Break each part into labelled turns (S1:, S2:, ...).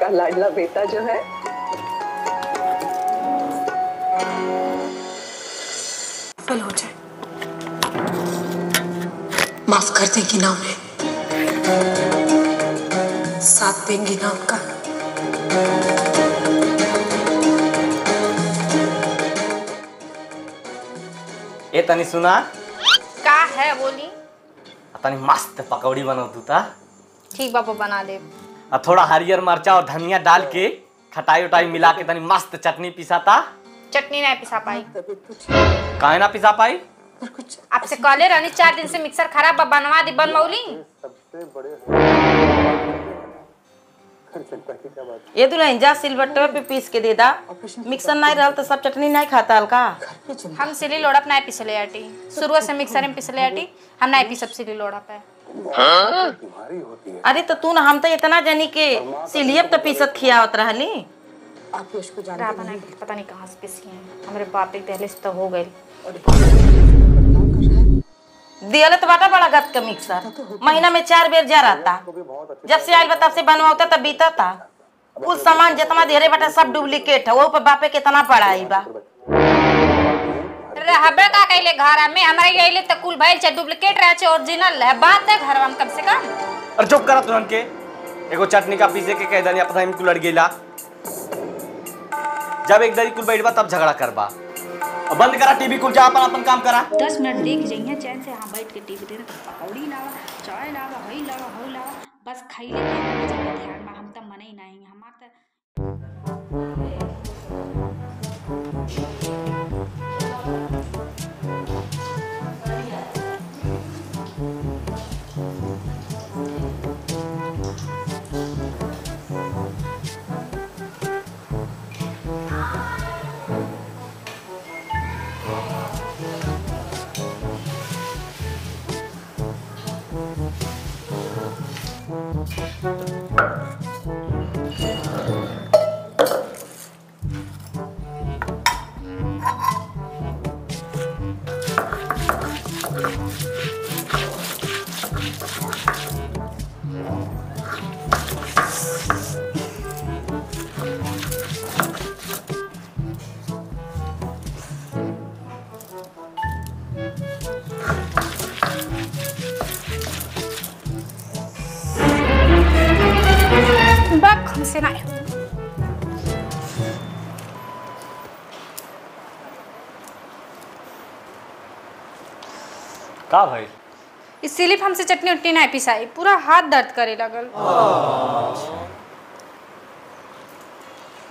S1: का लाडला बेटा जो है।
S2: फल हो जाए, माफ कर देगी ना उन्हें, साथ देंगी ना उनका।
S3: ए तनी सुना
S4: का है बोली।
S3: तनी मस्त पकौड़ी बना तू ता।
S4: ठीक बाबा बना दे।
S3: थोड़ा हरियर मिर्चा और धनिया डाल के खटाई उटाई मिला के तनी मस्त चटनी पिसाता।
S4: चटनी नहीं पिसा पाई।
S3: काहे ना पिसा पाई?
S4: आपसे कहले रहनी 4 दिन से मिक्सर खराब बा, बनवा दी बनमौली।
S5: ये दुल्हन जा सिलबट्टे पे पीस के दे दा। मिक्सर नहीं रहल तो सब चटनी नहीं खाता हल्का।
S4: हम सिली लोड़ा पे नहीं पिसले आटी, शुरू से मिक्सर में पिसले आटी, हम नहीं पिसब सिली लोड़ा पे।
S5: अरे तो तू ना हम तो इतना जानी के सिलियब तो पीसत खियावत रहली।
S4: पता नहीं कहाँ से पिसी हैं, हमारे बाप एक दहले से तो हो गए।
S5: दियल तो बाटा बड़ा गत का मिक्सर, महीना में 4 बेर जा रहता। जब से आयल तब से बनवाता तब बीता था। कुल सामान जितना देरे बाटा सब डुप्लीकेट है, वो पर बापे कितना पढ़ाई बा।
S4: रहबे का कहले घर में हमारे गइले त कुल भइल छ, डुप्लीकेट रहे छ, ओरिजिनल है बात है घर में कम से कम।
S3: और चुप करा तुरंत के एगो चटनी का पीसे के कह दनी अपना में कुल लड़ गेला। जब एक दरी कुल बैठबा तब झगड़ा करबा। बंद करा टीवी, कुल जा अपन काम करा।
S6: 10 मिनट देख जाइए चैन से, हाँ बैठ के टीवी देख पकौड़ी लावा, चाय लावा, हई लावा, हो लावा, बस खाई ले ध्यान में। हम तो मने ही नहीं हमार
S4: से ना
S3: का भाई
S4: इसीलिए हमसे चटनी उटनी नहीं पिसाई, पूरा हाथ दर्द करे लगल।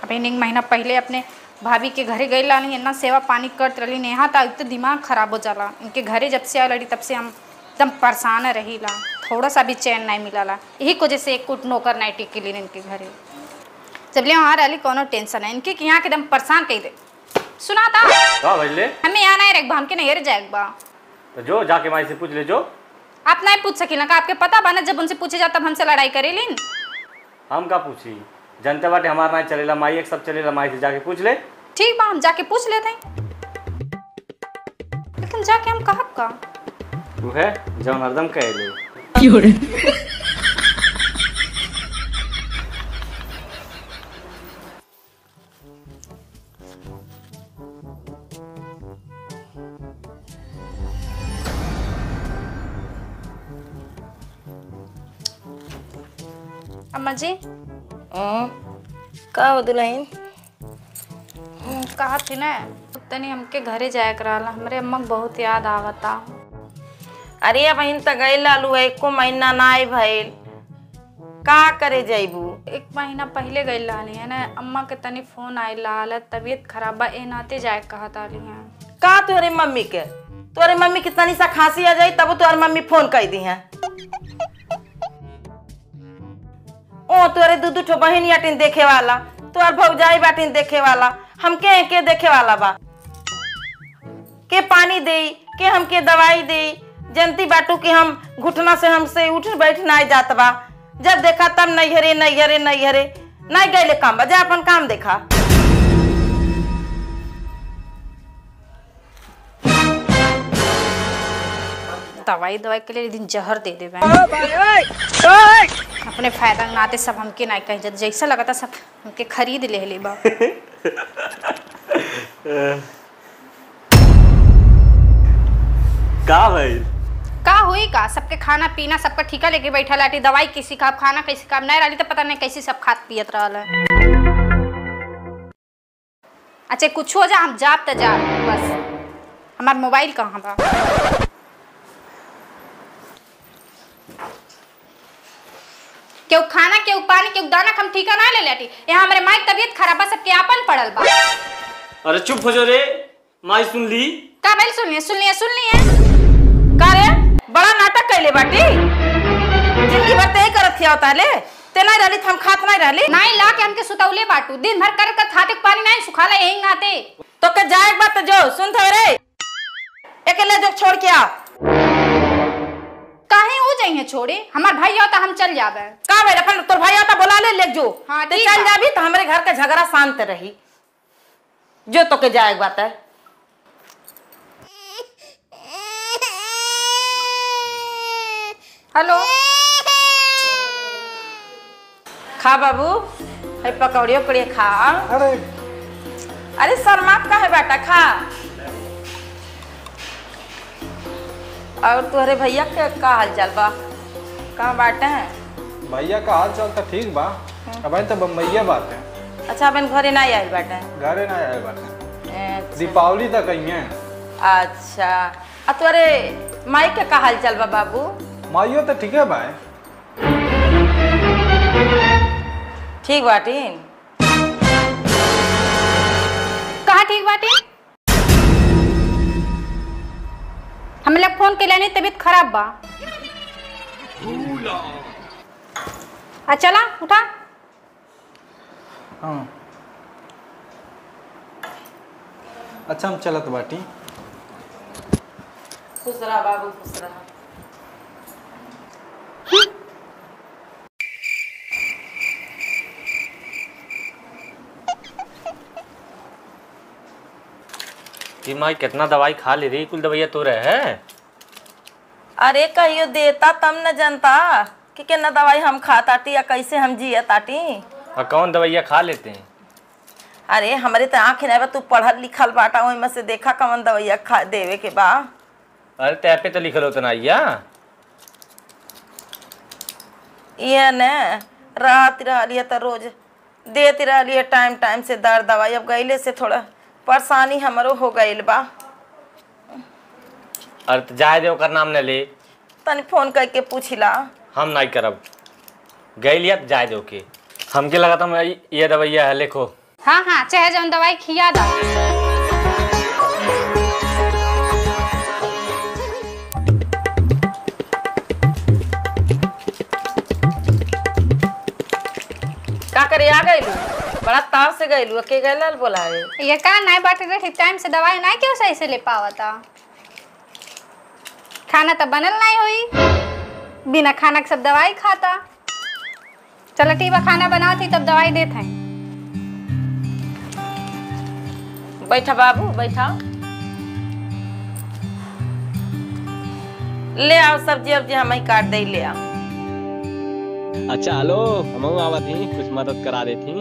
S4: अब एक महीना पहले अपने भाभी के घरे गई लानी, इतना सेवा पानी करत रही, नेहा था तो दिमाग खराब हो जाला। इनके घरे जब से आ लड़ी तब से हम एकदम परेशान रही ला, थोड़ा सा भी चैन नहीं मिला ला। यही को जैसे एक कुट नौकर नहीं टिक ली इनके घरे। जब ले वहाँ रही कोनो टेंशन है इनके, यहाँ के एकदम परेशान कही दे। सुना था हमें यहाँ नहीं रख, हम के नहीं रह जाएगा।
S3: तो जो जाके माई से पूछ ले। जो
S4: आप नहीं पूछ सकी ना, आपके पता बना जब उनसे पूछे जाता हमसे लड़ाई करे लीन।
S3: हम का पूछी, जनता बाटे हमारा नहीं चलेला, माई एक सब चलेला, माई से जाके पूछ ले।
S4: ठीक बा, हम जाके पूछ लेते हैं, लेकिन जाके हम कहब का?
S3: तू है जौन हरदम कह ले।
S4: अम्मा जी
S5: का हो दुल्हन?
S4: कहा थी ना तनी हमके घरे जाए कराला, हमरे अम्मा बहुत याद आवता।
S5: अरे बहन तो गई लालू है, एको महीना ना आई भइल, का करे जाइबू?
S4: 1 महीना पहले गई लाली है ना, अम्मा के तनी फोन आए लाल तबीयत खराब बा, ए नाते जाए कहत आली हैं।
S5: का तोरे मम्मी के? तोरे मम्मी कितना सा खांसी आ जाई तब तोहर मम्मी फोन कर दी है। ओ तोरे दू ठो बहन आटिन देखे वाला, तोहर भौजाई बाटिन देखे वाला, हमके के देखे वाला बा। के पानी दे के हमके दवाई दे, जनती बाटू कि हम घुटना से हमसे उठ बैठ ना जात बा। जब देखा तब नहीं हरे नहीं हरे नहीं हरे, नहीं गए काम बजा अपन काम देखा।
S4: दवाई के लिए दिन जहर दे दे अपने फायदा नाते सब हमके नहीं कह जाते, जैसा लगा था सब हमके खरीद ले बा।
S3: का भाई
S4: का हुई का सबके खाना पीना सबका ठीका लेके बैठा लाटी, दवाई किसी का खाना किसी का नहीं रही तो पता नहीं कैसी सब खात पियत रहा। अच्छा कुछ हो जा हम जाब त जा, बस हमार मोबाइल कहाँ बा? क्यों खाना क्यों पानी क्यों दाना हम ठीका ना ले लेटी, यहाँ हमारे माई तबीयत खराब बा सबके आपन पड़ल बा।
S3: अरे चुप हो जो रे, माई सुन ली
S4: का भाई सुन लिए
S5: का रे बड़ा नाटक कैले बाटी, जिंदगी भर ते करत थिया होता ले, ते नहीं रहली हम खात नहीं रहली।
S4: नहीं ला के हमके सुतौले बाटू, दिन भर कर खाते पानी नहीं सुखाला यही आते।
S5: तो के जाए बात तो जो सुन थे रे, अकेले जो छोड़ के आ।
S4: काहे हो जाइए छोड़े, हमार भाई आता हम चल जाबे।
S5: का भाई अपन तोर भाई आता बुला ले जो।
S4: हाँ,
S5: ते
S4: ठीक
S5: चल
S4: बा।
S5: जाबी तो हमारे घर का झगड़ा शांत रही। जो तो के जाए बात है।
S4: हेलो
S5: खा बाबू, है पकौड़ियों कड़िए खा। अरे शर्मात का है बेटा, खा। और तुम्हारे भैया के का हाल चाल बा, कहाँ बाटे हैं?
S1: भैया का हाल चाल तो ठीक बा, अब तो बम्बैया बात है।
S5: अच्छा अपन घरे नहीं आए बाटे?
S1: घरे ना आए बात है,
S5: अच्छा।
S1: दीपावली तक आई है।
S5: अच्छा आ तुम्हारे माई के का हाल चाल बा बाबू?
S1: माइयो तो ठीक है भाई।
S5: ठीक बाटीन?
S4: कहाँ ठीक बाटे? हम लोग फोन के लेने तबीयत खराब बा। चला उठा।
S1: हाँ अच्छा हम चलत बाटी।
S5: खुश रहा बाबू, खुश रहा।
S3: कि माई कितना दवाई खा ले रही, कुल दवाइयाँ तो रहे है।
S5: अरे कहियो देता तब न जनता कि कितना दवाई हम खाताटी या कैसे हम जिया ताटी।
S3: और कौन दवाइयाँ खा लेते हैं?
S5: अरे हमारे तो आँखें नहीं बा, तू पढ़ल लिखल बाटा, वही में से देखा कौन दवाइया खा देवे के बा।
S3: अरे तै पे तो लिखल होता ना या
S5: ये न रहती रही तो रोज देती रही टाइम टाइम से दर्द दवाई। अब गईले से थोड़ा परेशानी हमारो हो गईल बा।
S3: अरे तो जाए दे ओकर नाम न ले,
S5: तनी फोन करके पूछिला।
S3: हम नहीं करब, गई लिया तो जाए दो के। हमके लगा था मैं ये दवाइयाँ है, लिखो।
S4: हाँ हाँ चाहे जौन दवाई खिया दा।
S5: का करे आ गईलू? बड़ा ताव से गईलू, के गैल बोलावे?
S4: ये का नहीं बाटे रही टाइम से दवाई नहीं क्यों सही से ले पावता। खाना तो बनल नहीं हुई, बिना खाना के सब दवाई खाता। चलो टीबा खाना बनाओ थी तब दवाई देते हैं।
S5: बैठा बाबू बैठा, ले आओ सब्जी वब्जी हम ही काट दे, ले आओ।
S3: अच्छा हेलो, हम आवा थी, कुछ मदद करा देती।